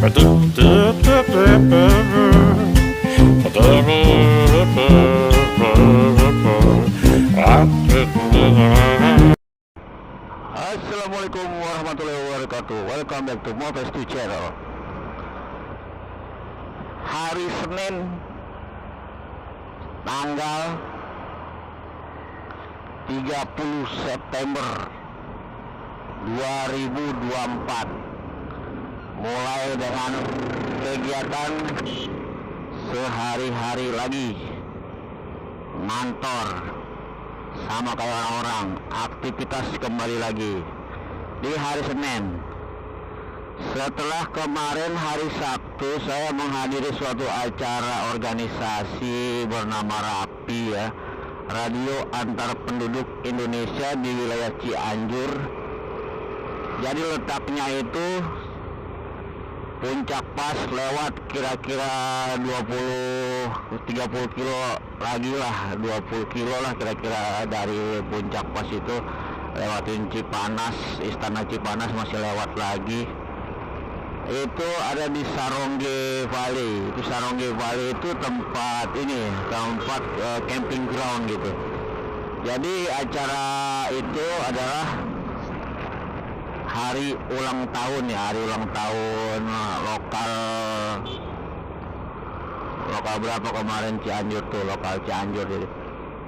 Assalamualaikum warahmatullahi wabarakatuh. Welcome back to Moves2 Channel. Hari Senin, tanggal 30 September 2024, mulai dengan kegiatan sehari-hari lagi, ngantor sama kayak orang-orang, aktivitas kembali lagi di hari Senin. Setelah kemarin hari Sabtu saya menghadiri suatu acara organisasi bernama RAPI ya, Radio Antar Penduduk Indonesia di wilayah Cianjur. Jadi letaknya itu Puncak Pas, lewat kira-kira 20-30 kilo lagi lah, 20 kilo lah kira-kira dari Puncak Pas itu, lewatin Cipanas, Istana Cipanas masih lewat lagi. Itu ada di Sarongge Valley. Itu Sarongge Valley itu tempat camping ground gitu. Jadi acara itu adalah hari ulang tahun ya, hari ulang tahun lokal berapa kemarin Cianjur tuh, lokal Cianjur gitu.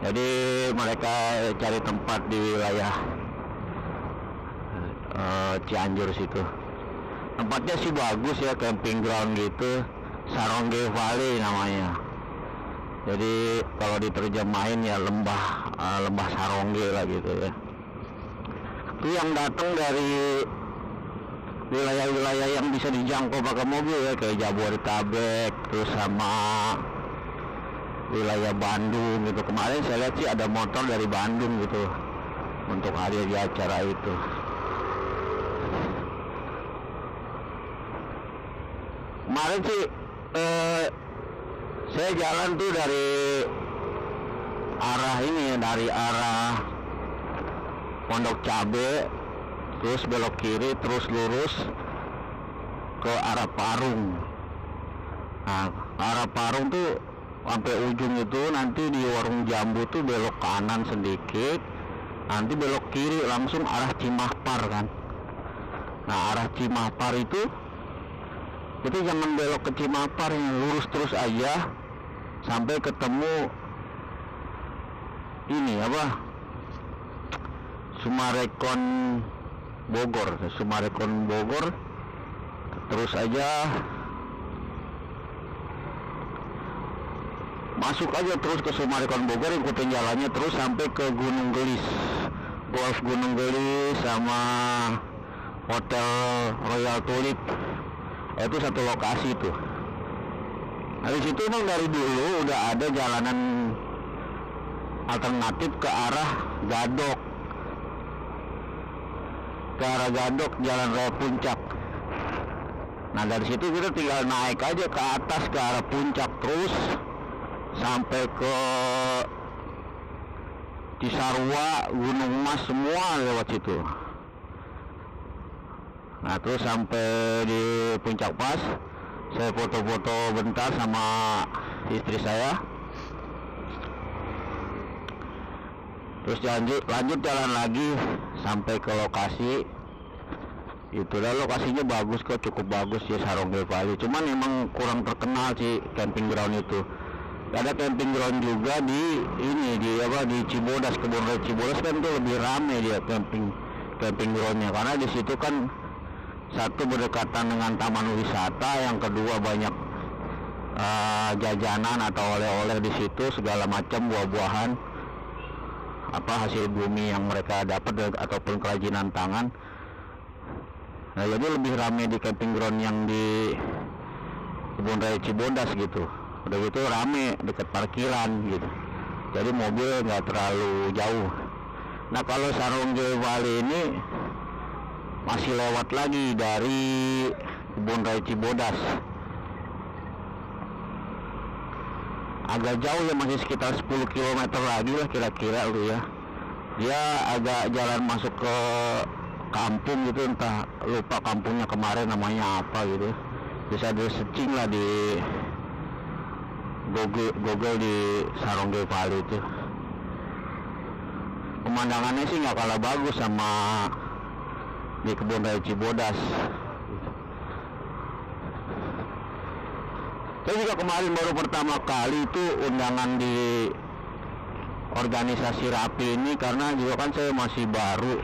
Jadi mereka cari tempat di wilayah Cianjur situ. Tempatnya sih bagus ya, camping ground gitu, Sarongge Valley namanya. Jadi kalau diterjemahin ya lembah Sarongge lah gitu ya. Itu yang datang dari wilayah-wilayah yang bisa dijangkau pakai mobil ya, kayak Jabodetabek, terus sama wilayah Bandung gitu. Kemarin saya lihat sih ada motor dari Bandung gitu untuk hadir di acara itu. Kemarin sih saya jalan tuh dari arah Pondok Cabe, terus belok kiri, terus lurus ke arah Parung. Nah, arah Parung tuh sampai ujung itu, nanti di Warung Jambu tuh belok kanan sedikit, nanti belok kiri langsung arah Cimahpar kan. Nah, arah Cimahpar itu jangan belok ke Cimahpar, yang lurus terus aja sampai ketemu ini Sumarekon Bogor, terus aja masuk aja terus ke Sumarekon Bogor, ikutin jalannya terus sampai ke Gunung Gelis, Golf Gunung Gelis sama Hotel Royal Tulip. Itu satu lokasi tuh. Dari situ emang dari dulu udah ada jalanan alternatif ke arah Gadok, Jalan Raya Puncak. Nah dari situ kita tinggal naik aja ke atas ke arah Puncak terus sampai ke Cisarua, Gunung Mas, semua lewat situ. Nah terus sampai di Puncak Pas, saya foto-foto bentar sama istri saya. Terus lanjut jalan lagi sampai ke lokasi. Itulah lokasinya bagus kok, cukup bagus ya Sarongge Valley. Cuman emang kurang terkenal sih camping ground itu. Ada camping ground juga di Cibodas, Kebun Raya Cibodas kan tuh lebih rame dia camping groundnya, karena di situ kan satu berdekatan dengan taman wisata, yang kedua banyak jajanan atau oleh-oleh di situ, segala macam buah-buahan, hasil bumi yang mereka dapat ataupun kerajinan tangan. Nah jadi lebih ramai di camping ground yang di Kebun Raya Cibodas gitu. Udah gitu rame dekat parkiran gitu, jadi mobil nggak terlalu jauh. Nah kalau Sarongge Valley ini masih lewat lagi dari Kebun Raya Cibodas, agak jauh ya, masih sekitar 10 km lagi lah kira-kira lu ya. Dia agak jalan masuk ke kampung gitu, entah lupa kampungnya kemarin namanya apa gitu. bisa di searching lah di Google di Sarongge Valley itu. Pemandangannya sih nggak kalah bagus sama di Kebun Raya Cibodas. Saya juga kemarin baru pertama kali itu undangan di organisasi Rapi ini, karena juga kan saya masih baru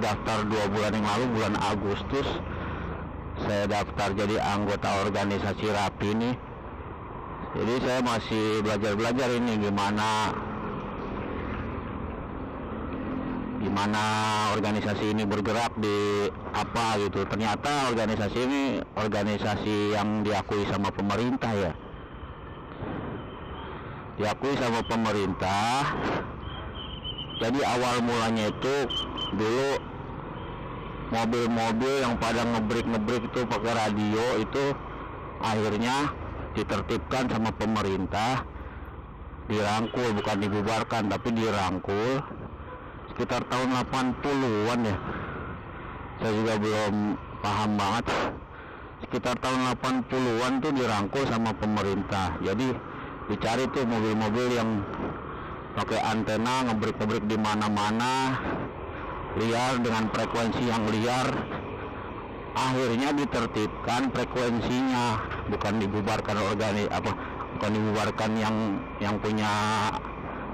daftar 2 bulan yang lalu, bulan Agustus saya daftar jadi anggota organisasi Rapi ini. Jadi saya masih belajar ini gimana organisasi ini bergerak di apa gitu. Ternyata organisasi ini organisasi yang diakui sama pemerintah ya. Diakui sama pemerintah. Jadi awal mulanya itu dulu mobil-mobil yang pada ngebrik itu pakai radio itu akhirnya ditertibkan sama pemerintah, dirangkul, bukan dibubarkan tapi dirangkul sekitar tahun 80-an ya. Saya juga belum paham banget. Sekitar tahun 80-an tuh dirangkul sama pemerintah. Jadi dicari tuh mobil-mobil yang pakai antena ngebrik di mana-mana, liar dengan frekuensi yang liar. Akhirnya ditertibkan frekuensinya, bukan dibubarkan bukan dibubarkan yang punya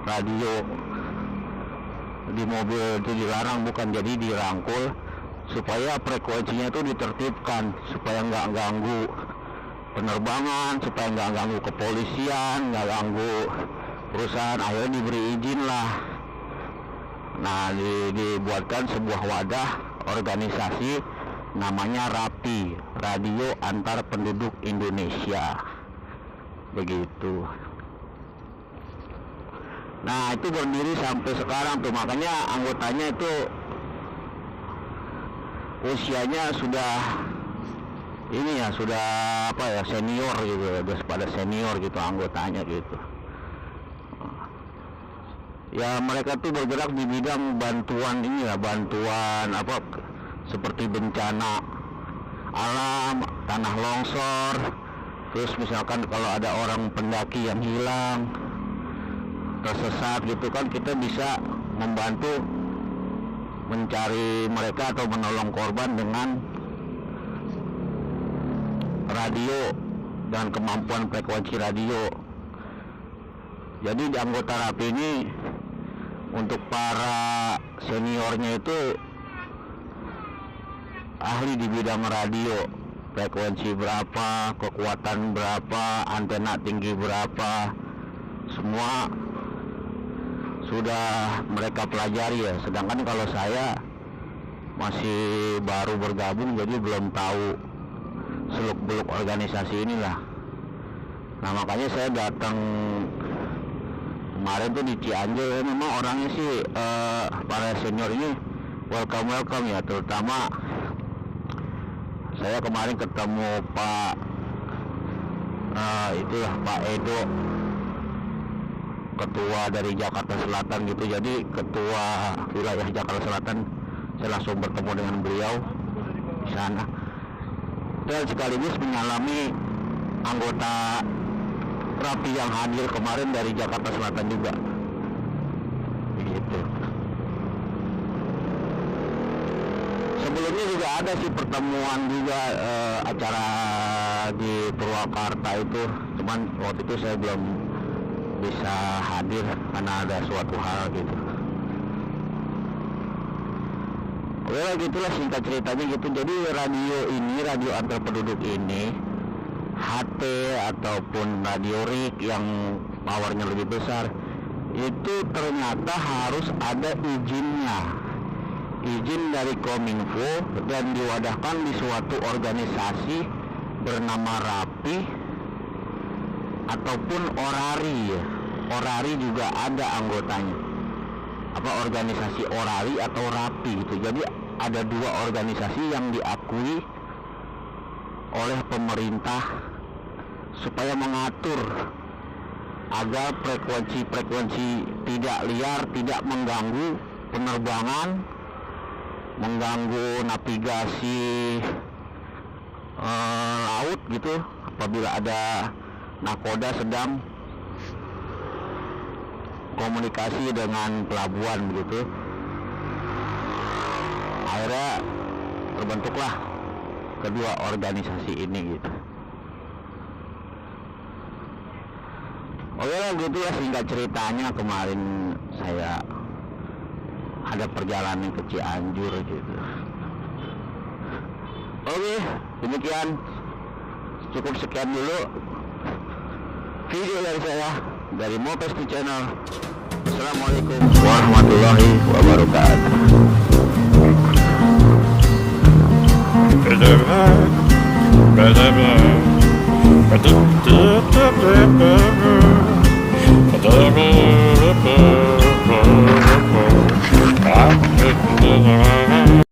radio di mobil itu dilarang, bukan. Jadi dirangkul supaya frekuensinya itu ditertibkan, supaya nggak ganggu penerbangan, supaya nggak ganggu kepolisian, nggak ganggu perusahaan. Akhirnya diberi izin lah. Nah, dibuatkan sebuah wadah organisasi namanya Rapi, Radio Antar Penduduk Indonesia, begitu. Nah, itu berdiri sampai sekarang tuh, makanya anggotanya itu usianya sudah ini ya, sudah senior gitu, udah pada senior gitu anggotanya gitu. Ya mereka tuh bergerak di bidang bantuan seperti bencana alam, tanah longsor, terus misalkan kalau ada orang pendaki yang hilang, tersesat gitu kan, kita bisa membantu mencari mereka atau menolong korban dengan radio dan kemampuan frekuensi radio. Jadi di anggota Rapi ini untuk para seniornya itu ahli di bidang radio, frekuensi berapa, kekuatan berapa, antena tinggi berapa, semua sudah mereka pelajari ya. Sedangkan kalau saya masih baru bergabung, jadi belum tahu seluk-beluk organisasi inilah. Nah makanya saya datang kemarin tuh di Cianjur. Memang orangnya sih para senior ini welcome ya, terutama saya kemarin ketemu Pak Pak Edo, ketua dari Jakarta Selatan gitu. Jadi ketua wilayah Jakarta Selatan, saya langsung bertemu dengan beliau di sana, dan sekaligus menyalami anggota Rapi yang hadir kemarin dari Jakarta Selatan juga, begitu. Sebelumnya juga ada sih pertemuan juga, acara di Purwakarta itu, cuman waktu itu saya belum bisa hadir karena ada suatu hal gitu. Oke, gitulah singkat ceritanya gitu. Jadi radio antar penduduk ini, HT ataupun radio RIK yang powernya lebih besar, itu ternyata harus ada izin dari Kominfo dan diwadahkan di suatu organisasi bernama Rapi ataupun Orari. Orari juga ada anggotanya, organisasi Orari atau Rapi gitu. Jadi ada 2 organisasi yang diakui oleh pemerintah supaya mengatur agar frekuensi tidak liar, tidak mengganggu penerbangan, mengganggu navigasi laut gitu, apabila ada nakoda sedang komunikasi dengan pelabuhan begitu. Akhirnya terbentuklah kedua organisasi ini gitu. Oke lah gitu ya, singkat ceritanya kemarin saya ada perjalanan ke Cianjur gitu. Oke, demikian, cukup sekian dulu video dari saya dari Mopesti Channel. Assalamualaikum warahmatullahi wabarakatuh.